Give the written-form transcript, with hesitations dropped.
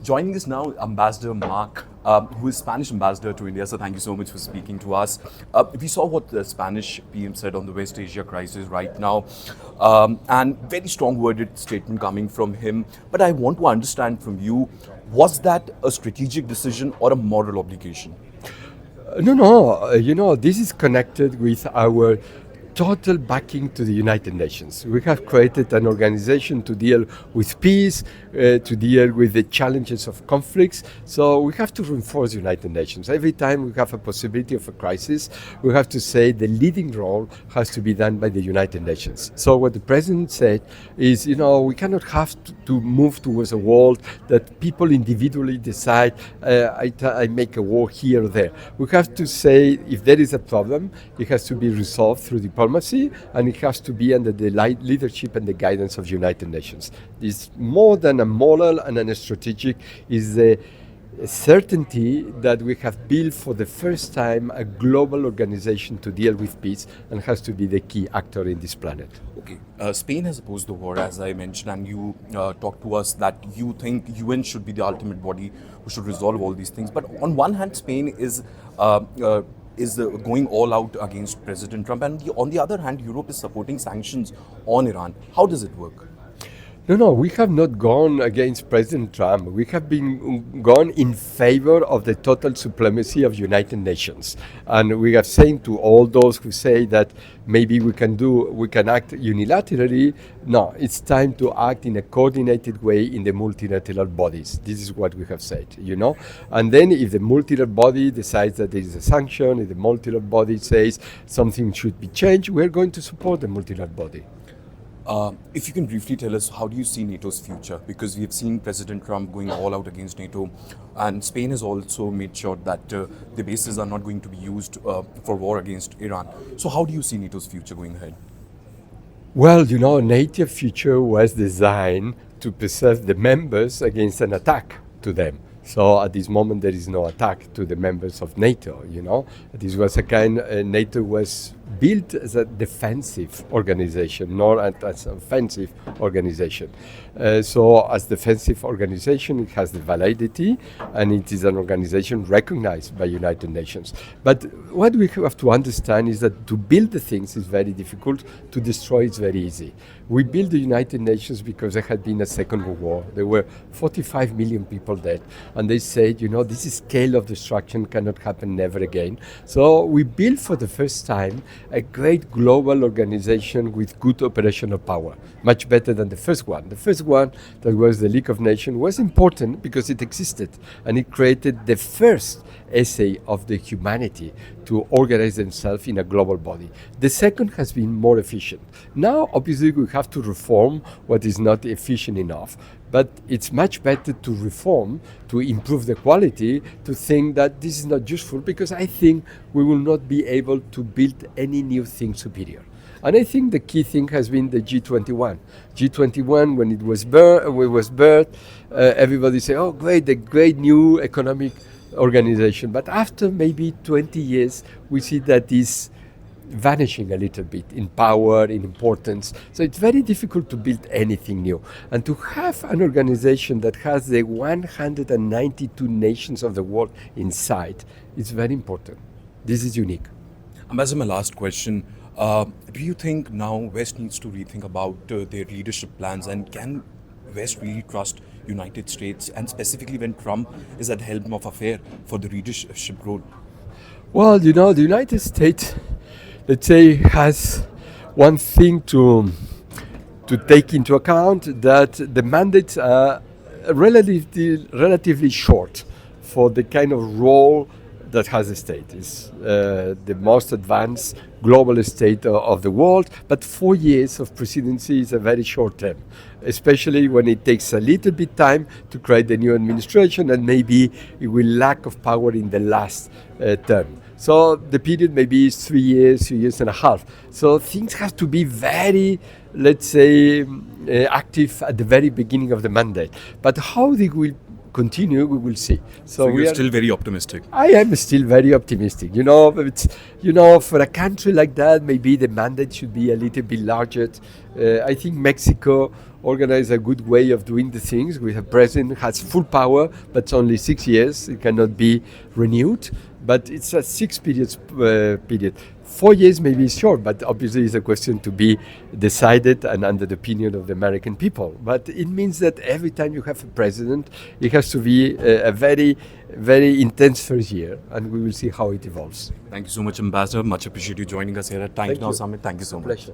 Joining us now, Ambassador Mark, who is Spanish ambassador to India. So thank you so much for speaking to us. We saw what the Spanish PM said on the West Asia crisis right now, and very strong-worded statement coming from him. But I want to understand from you, was that a strategic decision or a moral obligation? No, this is connected with our total backing to the United Nations. We have created an organization to deal with peace, to deal with the challenges of conflicts. So we have to reinforce the United Nations. Every time we have a possibility of a crisis, we have to say the leading role has to be done by the United Nations. So what the president said is, we cannot have to move towards a world that people individually decide, I make a war here or there. We have to say if there is a problem, it has to be resolved through diplomacy, and it has to be under the leadership and the guidance of United Nations. It's more than a moral and a strategic, is the certainty that we have built for the first time a global organization to deal with peace and has to be the key actor in this planet. Okay, Spain has opposed the war, as I mentioned, and you talked to us that you think UN should be the ultimate body who should resolve all these things. But on one hand, Spain is going all out against President Trump, and on the other hand, Europe is supporting sanctions on Iran. How does it work? No, we have not gone against President Trump. We have been gone in favor of the total supremacy of United Nations. And we are saying to all those who say that maybe we can act unilaterally, no, it's time to act in a coordinated way in the multilateral bodies. This is what we have said, And then if the multilateral body decides that there is a sanction, if the multilateral body says something should be changed, we're going to support the multilateral body. If you can briefly tell us, how do you see NATO's future? Because we have seen President Trump going all out against NATO, and Spain has also made sure that the bases are not going to be used for war against Iran. So how do you see NATO's future going ahead? Well, NATO's future was designed to preserve the members against an attack to them. So at this moment, there is no attack to the members of NATO, This was NATO was built as a defensive organization, not as an offensive organization. So as defensive organization, it has the validity, and it is an organization recognized by United Nations. But what we have to understand is that to build the things is very difficult, to destroy is very easy. We built the United Nations because there had been a Second World War. There were 45 million people dead, and they said, this scale of destruction cannot happen never again. So we built for the first time a great global organization with good operational power, much better than the first one. The first one, that was the League of Nations, was important because it existed, and it created the first essay of the humanity to organize themselves in a global body. The second has been more efficient. Now, obviously, we have to reform what is not efficient enough. But it's much better to reform, to improve the quality, to think that this is not useful, because I think we will not be able to build any new thing superior. And I think the key thing has been the G21. G21, when it was birthed, everybody said, oh, great, the great new economic organization. But after maybe 20 years, we see that is vanishing a little bit in power, in importance. So it's very difficult to build anything new. And to have an organization that has the 192 nations of the world inside is very important. This is unique. Ambassador, my last question. Do you think now West needs to rethink about their leadership plans, and can West really trust United States, and specifically when Trump is at the helm of affair for the leadership role? Well, the United States, let's say, has one thing to take into account, that the mandates are relatively short for the kind of role that has a state. It's the most advanced global state of the world, but 4 years of presidency is a very short term, especially when it takes a little bit time to create the new administration, and maybe it will lack of power in the last term. So the period maybe is 3 years, 2 years and a half. So things have to be very, let's say, active at the very beginning of the mandate. But how they will continue, we will see. So we you're are still very optimistic. I am still very optimistic. You know, for a country like that, maybe the mandate should be a little bit larger. I think Mexico organized a good way of doing the things. We have president has full power, but it's only 6 years. It cannot be renewed. But it's a 6 periods period. 4 years maybe is short, but obviously it's a question to be decided and under the opinion of the American people. But it means that every time you have a president, it has to be a very, very intense first year, and we will see how it evolves. Thank you so much, Ambassador. Much appreciate you joining us here at Time Thank Now you. Summit. Thank you so much. Pleasure.